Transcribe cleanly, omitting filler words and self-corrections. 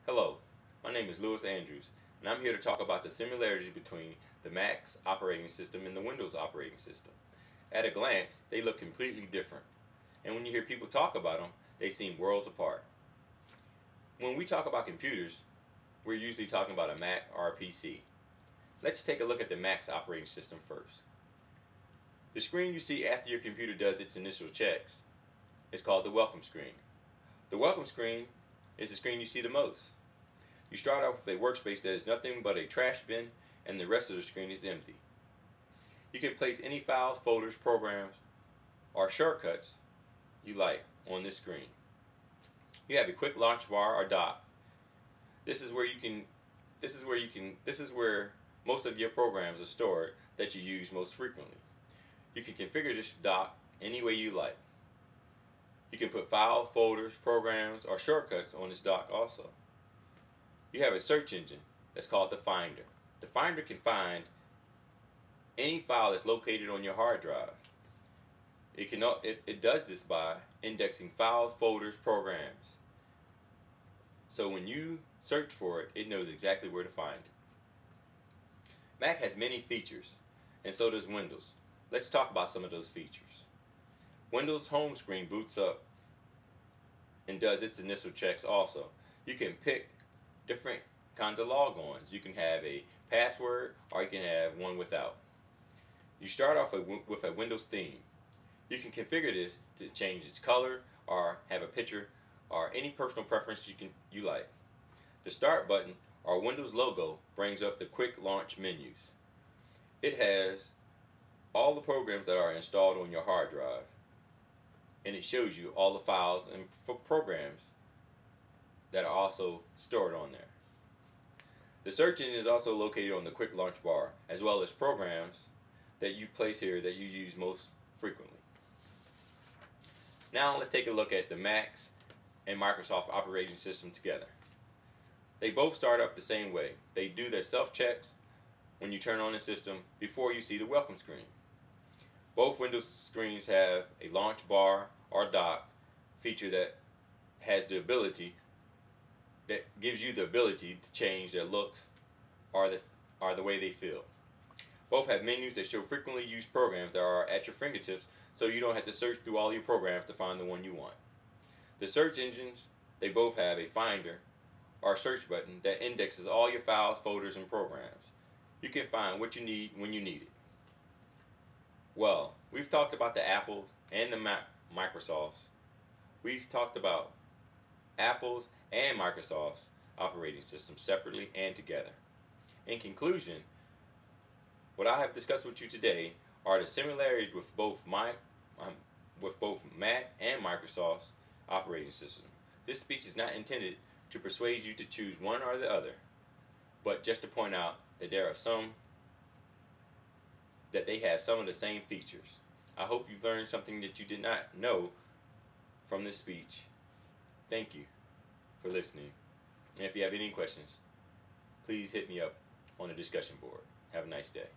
Hello, my name is Louis Andrews, and I'm here to talk about the similarities between the Mac operating system and the Windows operating system. At a glance, they look completely different, and when you hear people talk about them, they seem worlds apart. When we talk about computers, we're usually talking about a Mac or a PC. Let's take a look at the Mac's operating system first. The screen you see after your computer does its initial checks is called the welcome screen. The welcome screen is the screen you see the most. You start off with a workspace that is nothing but a trash bin, and the rest of the screen is empty. You can place any files, folders, programs, or shortcuts you like on this screen. You have a quick launch bar or dock. This is where most of your programs are stored that you use most frequently. You can configure this dock any way you like. You can put files, folders, programs, or shortcuts on this dock also. You have a search engine that's called the Finder. The Finder can find any file that's located on your hard drive. It does this by indexing files, folders, programs. So when you search for it, it knows exactly where to find it. Mac has many features, and so does Windows. Let's talk about some of those features. Windows home screen boots up and does its initial checks also. You can pick different kinds of logons. You can have a password or you can have one without. You start off with a Windows theme. You can configure this to change its color or have a picture or any personal preference you like. The start button or Windows logo brings up the quick launch menus. It has all the programs that are installed on your hard drive, and it shows you all the files and programs that are also stored on there. The search engine is also located on the quick launch bar, as well as programs that you place here that you use most frequently. Now let's take a look at the Mac's and Microsoft operating system together. They both start up the same way. They do their self-checks when you turn on the system before you see the welcome screen. Both Windows screens have a launch bar or dock feature that gives you the ability to change their looks or the way they feel. Both have menus that show frequently used programs that are at your fingertips, so you don't have to search through all your programs to find the one you want. The search engines, they both have a finder or search button that indexes all your files, folders, and programs. You can find what you need when you need it. Well, we've talked about the Apple and the Microsofts. We've talked about Apple's and Microsoft's operating systems separately and together. In conclusion, what I have discussed with you today are the similarities with both Mac and Microsoft's operating system. This speech is not intended to persuade you to choose one or the other, but just to point out that they have some of the same features. I hope you've learned something that you did not know from this speech. Thank you for listening. And if you have any questions, please hit me up on the discussion board. Have a nice day.